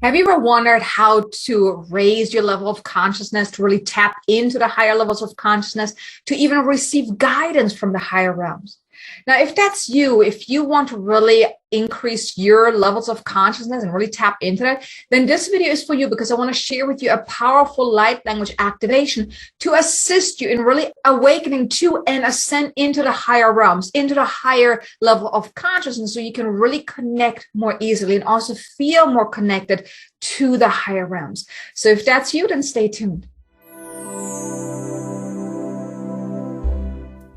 Have you ever wondered how to raise your level of consciousness, to really tap into the higher levels of consciousness, to even receive guidance from the higher realms? Now, if that's you, if you want to really increase your levels of consciousness and really tap into that, then this video is for you, because I want to share with you a powerful light language activation to assist you in really awakening to and ascend into the higher realms, into the higher level of consciousness, so you can really connect more easily and also feel more connected to the higher realms. So if that's you, then stay tuned.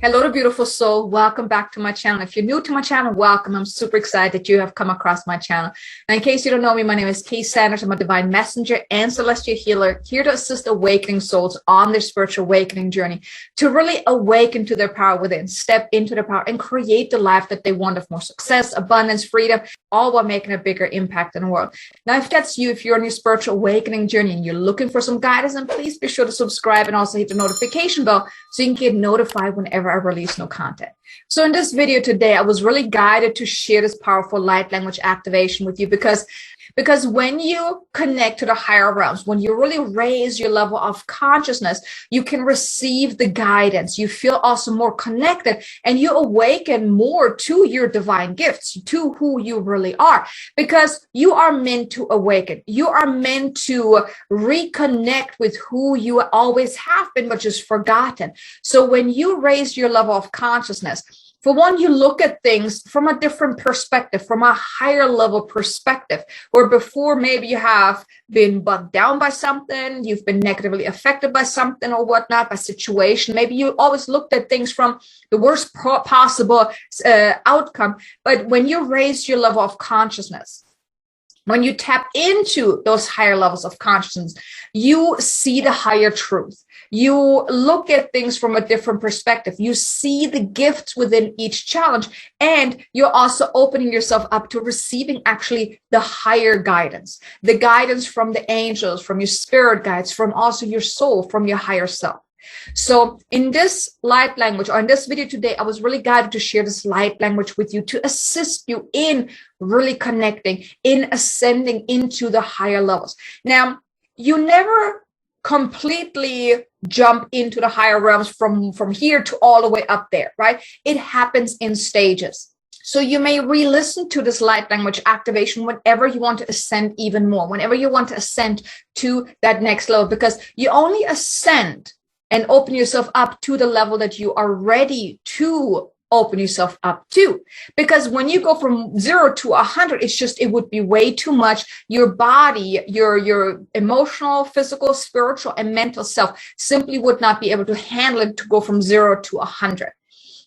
Hello to beautiful soul. Welcome back to my channel. If you're new to my channel, welcome. I'm super excited that you have come across my channel. Now, in case you don't know me, my name is Kay Sanders. I'm a divine messenger and celestial healer, here to assist awakening souls on their spiritual awakening journey, to really awaken to their power within, step into their power, and create the life that they want, of more success, abundance, freedom, all while making a bigger impact in the world. Now, if that's you, if you're on your spiritual awakening journey and you're looking for some guidance, then please be sure to subscribe and also hit the notification bell so you can get notified whenever I release new content. So in this video today, I was really guided to share this powerful light language activation with you because when you connect to the higher realms, when you really raise your level of consciousness, you can receive the guidance. You feel also more connected, and you awaken more to your divine gifts, to who you really are, because you are meant to awaken. You are meant to reconnect with who you always have been, but just forgotten. So when you raise your level of consciousness, for one, you look at things from a different perspective, from a higher level perspective, where before maybe you have been bugged down by something, you've been negatively affected by something or whatnot, by situation. Maybe you always looked at things from the worst possible outcome. But when you raise your level of consciousness, when you tap into those higher levels of consciousness, you see the higher truth. You look at things from a different perspective. You see the gifts within each challenge, and you're also opening yourself up to receiving actually the higher guidance, the guidance from the angels, from your spirit guides, from also your soul, from your higher self. So in this light language, or in this video today, I was really guided to share this light language with you to assist you in really connecting, in ascending into the higher levels. Now, you never completely jump into the higher realms from here to all the way up there, right? It happens in stages. So you may re-listen to this light language activation whenever you want to ascend even more, whenever you want to ascend to that next level, because you only ascend and open yourself up to the level that you are ready to open yourself up to. Because when you go from 0 to 100, it would be way too much. Your body, your emotional, physical, spiritual, and mental self simply would not be able to handle it, to go from 0 to 100.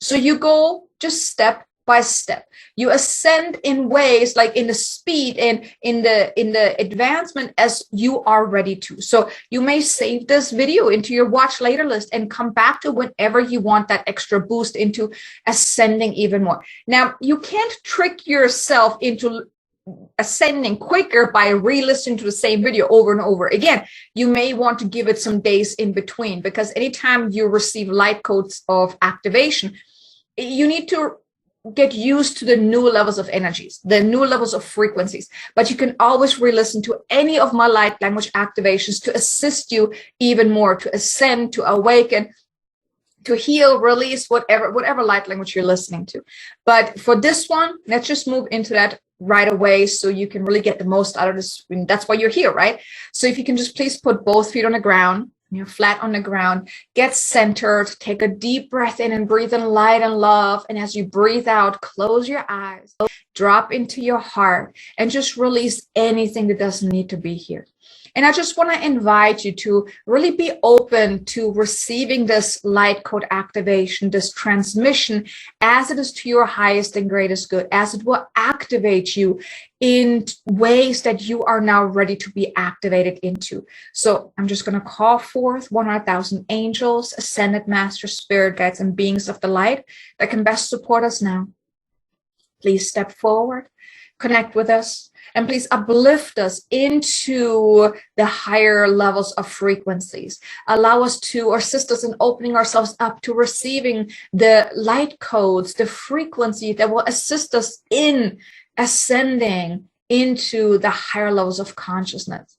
So you go just step by step. You ascend in ways, like in the speed and in the advancement as you are ready to. So you may save this video into your watch later list and come back to whenever you want that extra boost into ascending even more. Now, you can't trick yourself into ascending quicker by re-listening to the same video over and over again. You may want to give it some days in between, because anytime you receive light codes of activation, you need to get used to the new levels of energies, the new levels of frequencies. But you can always re-listen to any of my light language activations to assist you even more, to ascend, to awaken, to heal, release, whatever light language you're listening to. But for this one, let's just move into that right away so you can really get the most out of this. I mean, that's why you're here, right? So if you can just please put both feet on the ground, you're flat on the ground, get centered, take a deep breath in and breathe in light and love. And as you breathe out, close your eyes, drop into your heart, and just release anything that doesn't need to be here. And I just want to invite you to really be open to receiving this light code activation, this transmission, as it is to your highest and greatest good, as it will activate you in ways that you are now ready to be activated into. So I'm just going to call forth 100,000 angels, ascended masters, spirit guides, and beings of the light that can best support us now. Please step forward, connect with us, and please uplift us into the higher levels of frequencies. Allow us to assist us in opening ourselves up to receiving the light codes, the frequency that will assist us in ascending into the higher levels of consciousness.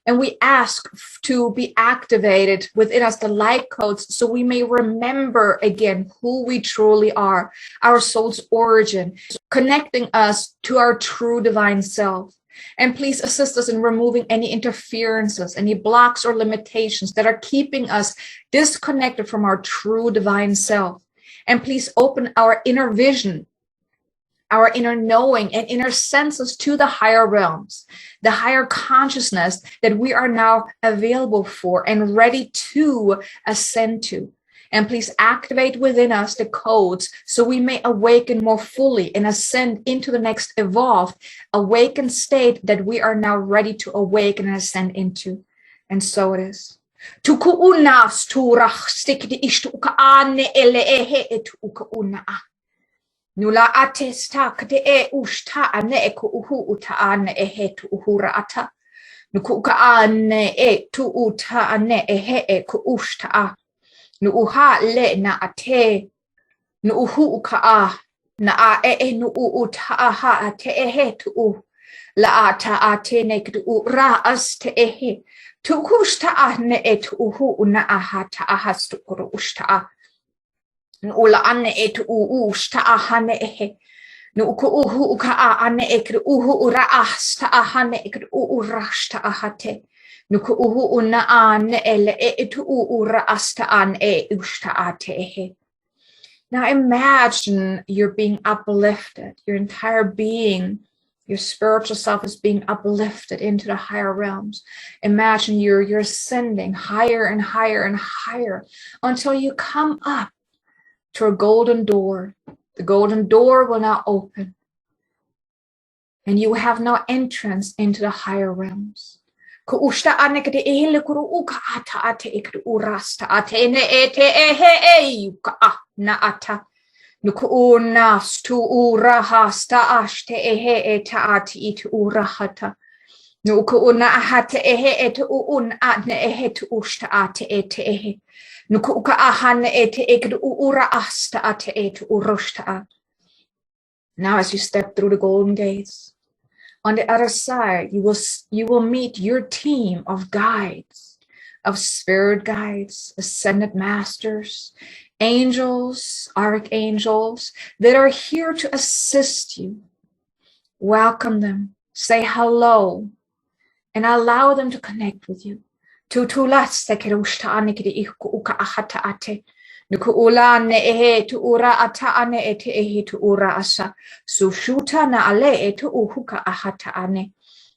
And we ask to be activated within us the light codes so we may remember again who we truly are, our soul's origin, connecting us to our true divine self. And please assist us in removing any interferences, any blocks or limitations that are keeping us disconnected from our true divine self. And please open our inner vision, our inner knowing and inner senses to the higher realms, the higher consciousness that we are now available for and ready to ascend to. And please activate within us the codes so we may awaken more fully and ascend into the next evolved, awakened state that we are now ready to awaken and ascend into. And so it is. Nula atesta kte ushta ane ku uhu uta ane ehe tu uhura ata. Nukuka ane tu uta ane ehe ku ushta a. Nu uha le na ate. Nu uhu uka a. Na a nu uta aha ate ehe tu u. La ata ate ne ku ura as te ehe. Tu kushta ane tu uhu na aha ta ahas tu kuru ushta a. Ula ane et sta ahane ehe. No ku uhu uka ane ekru uhu ura asta ahane ekru urasta ahate. No ku uhu una ane ele et ura asta an usta ate ehe. Now imagine you're being uplifted. Your entire being, your spiritual self is being uplifted into the higher realms. Imagine you're ascending higher and higher and higher until you come up to a golden door. The golden door will now open. And you have now entrance into the higher realms. Now as you step through the golden gates, on the other side, you will meet your team of guides, of spirit guides, ascended masters, angels, archangels that are here to assist you. Welcome them, say hello, and allow them to connect with you. Tutulas tekerushta anikidi uka ahata ate. Nukuula ne ehe tu ura ata ane ete ehe tu ura asa. Sushuta na ale etu uhuka ahata ane.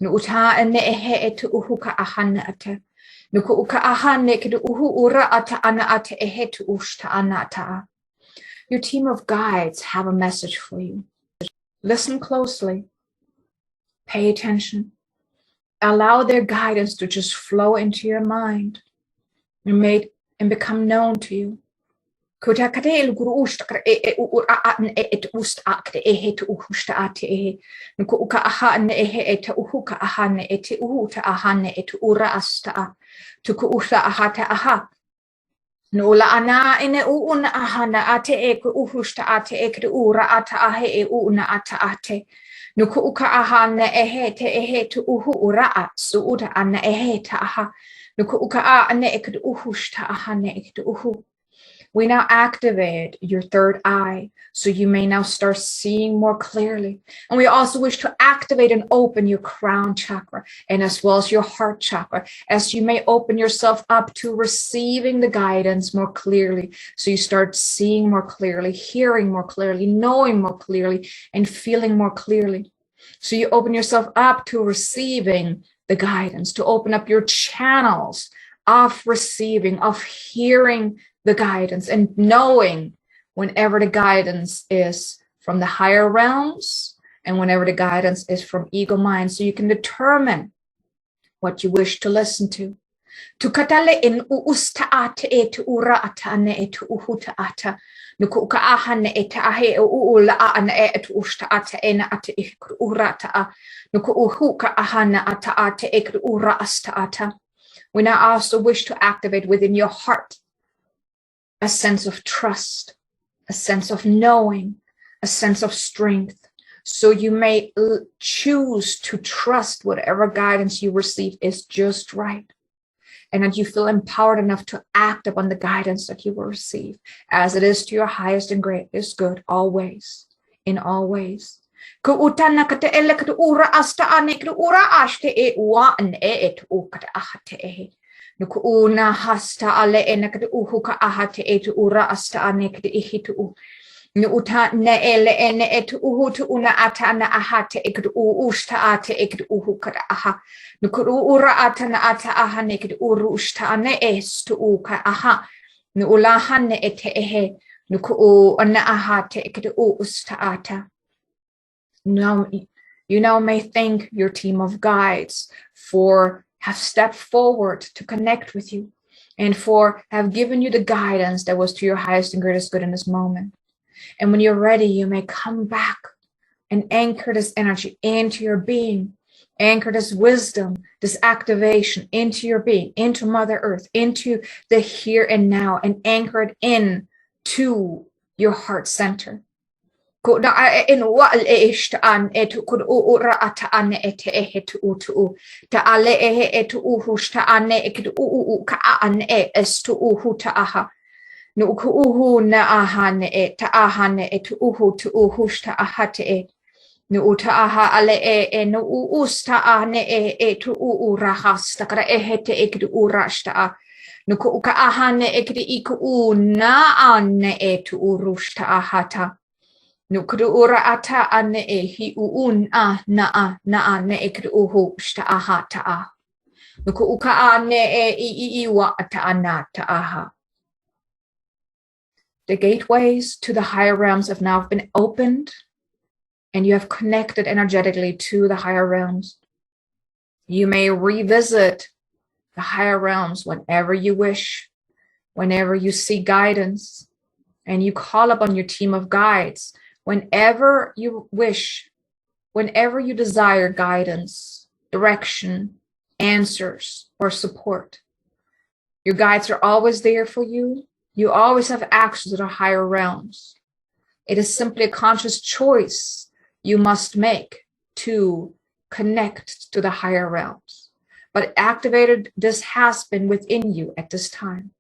Nuuta ane ehe etu uhuka ahane ate. Nukuuka ahane kidu uhu ura ata ana ate ehe tu ushta anata. Your team of guides have a message for you. Listen closely. Pay attention. Allow their guidance to just flow into your mind and become known to you. Nula ana ine uuna ahana ate eku uhusta ate ekru ura ata ahe uuna ata ate. Nuku uka ahana ehe te ehe tu uhu ura suuta ana ehe ta aha. Nuku uka ane ekru uhusta ahane ekru uhu. We now activate your third eye so you may now start seeing more clearly. And we also wish to activate and open your crown chakra and as well as your heart chakra as you may open yourself up to receiving the guidance more clearly. So you start seeing more clearly, hearing more clearly, knowing more clearly, and feeling more clearly. So you open yourself up to receiving the guidance, to open up your channels of receiving, of hearing the guidance and knowing whenever the guidance is from the higher realms and whenever the guidance is from ego mind, so you can determine what you wish to listen to. Tukatale in uusta ate et ura atane et uhuta ata. Nukuka ahane et ahe uula ana et usta ata ena ate ikru urata a. Nuku uhuka ahana ata ate ikru ura asta ata. We now also wish to activate within your heart a sense of trust, a sense of knowing, a sense of strength, So you may choose to trust whatever guidance you receive is just right. And that you feel empowered enough to act upon the guidance that you will receive, as it is to your highest and greatest good, always, in all ways. Nukuuna hasta ale enakad uhu ka ahate etu ura asta anekad ihitu. Nuuta ne ele ene etu uhu tu una ata na ahate ekad usta ate ekad uhu kada aha. Nukuru ura ata na ata aha nekad uru usta ane estu uka aha. Nuulahan ne ete ehe. Nuku ana ahate ekad usta ata. Now, you now may thank your team of guides for have stepped forward to connect with you and for have given you the guidance that was to your highest and greatest good in this moment. And when you're ready, you may come back and anchor this energy into your being, anchor this wisdom, this activation into your being, into Mother Earth, into the here and now, and anchor it in to your heart center. In what an etu could ura ata an ete ehetu utu ta ale ehe etu uhusta ane ekid ka an estu uhuta aha no uhu na ahane e ta ahane etu uhu tu uhusta ahate e no uta aha ale e no usta ane etu urahasta kara ehete ekid urashta no ka ahane ekid iku na ane etu urushta ahata. Nukru ura ata ane e hi uun na ne ekru uhu shta aha ta. Nuku uka ane e iwa ata anata aha. The gateways to the higher realms have now been opened, and you have connected energetically to the higher realms. You may revisit the higher realms whenever you wish, whenever you seek guidance, and you call upon your team of guides. Whenever you wish, whenever you desire guidance, direction, answers, or support, your guides are always there for you. You always have access to the higher realms. It is simply a conscious choice you must make to connect to the higher realms. But activated, this has been within you at this time.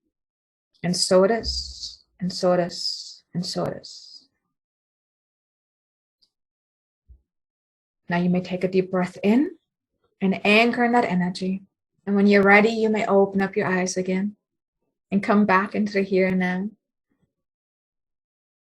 And so it is, and so it is, and so it is. Now you may take a deep breath in and anchor in that energy. And when you're ready, you may open up your eyes again and come back into the here and now.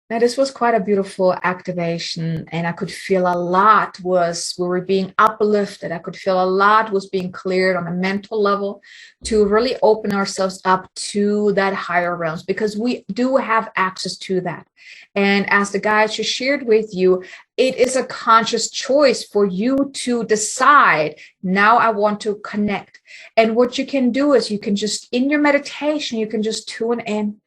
Now, this was quite a beautiful activation, and I could feel a lot we were being uplifted. I could feel a lot was being cleared on a mental level to really open ourselves up to that higher realms, because we do have access to that. And as the guides just shared with you, it is a conscious choice for you to decide, now I want to connect. And what you can do is you can just, in your meditation, you can just tune in.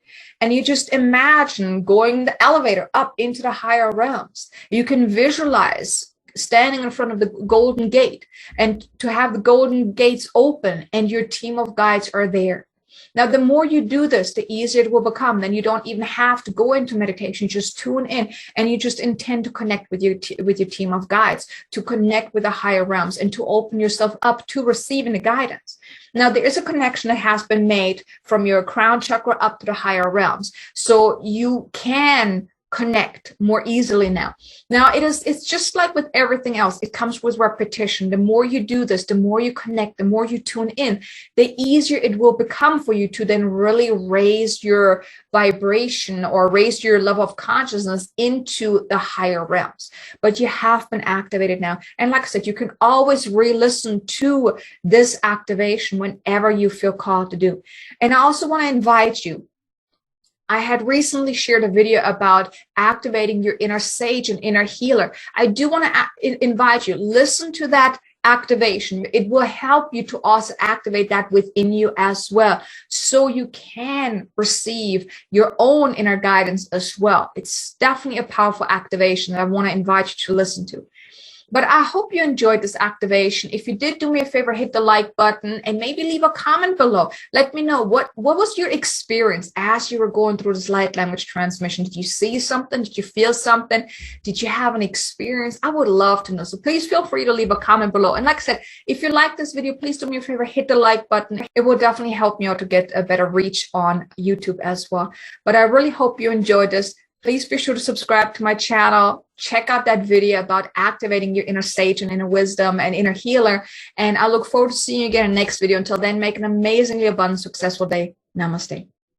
And you just imagine going the elevator up into the higher realms. You can visualize standing in front of the golden gate and to have the golden gates open and your team of guides are there. Now, the more you do this, the easier it will become. Then you don't even have to go into meditation. You just tune in and you just intend to connect with your team of guides, to connect with the higher realms and to open yourself up to receiving the guidance. Now, there is a connection that has been made from your crown chakra up to the higher realms. So you can connect more easily now. Now, it's just like with everything else. It comes with repetition. The more you do this, the more you connect, the more you tune in, the easier it will become for you to then really raise your vibration or raise your level of consciousness into the higher realms. But you have been activated now. And like I said, you can always re-listen to this activation whenever you feel called to do. And I also want to invite you. I had recently shared a video about activating your inner sage and inner healer. I do want to invite you, listen to that activation. It will help you to also activate that within you as well, so you can receive your own inner guidance as well. It's definitely a powerful activation that I want to invite you to listen to. But I hope you enjoyed this activation. If you did, do me a favor, hit the like button and maybe leave a comment below. Let me know what was your experience as you were going through this light language transmission. Did you see something? Did you feel something? Did you have an experience? I would love to know. So please feel free to leave a comment below. And like I said, if you like this video, please do me a favor, hit the like button. It will definitely help me out to get a better reach on YouTube as well. But I really hope you enjoyed this. Please be sure to subscribe to my channel. Check out that video about activating your inner sage and inner wisdom and inner healer. And I look forward to seeing you again in the next video. Until then, make an amazingly abundant, successful day. Namaste.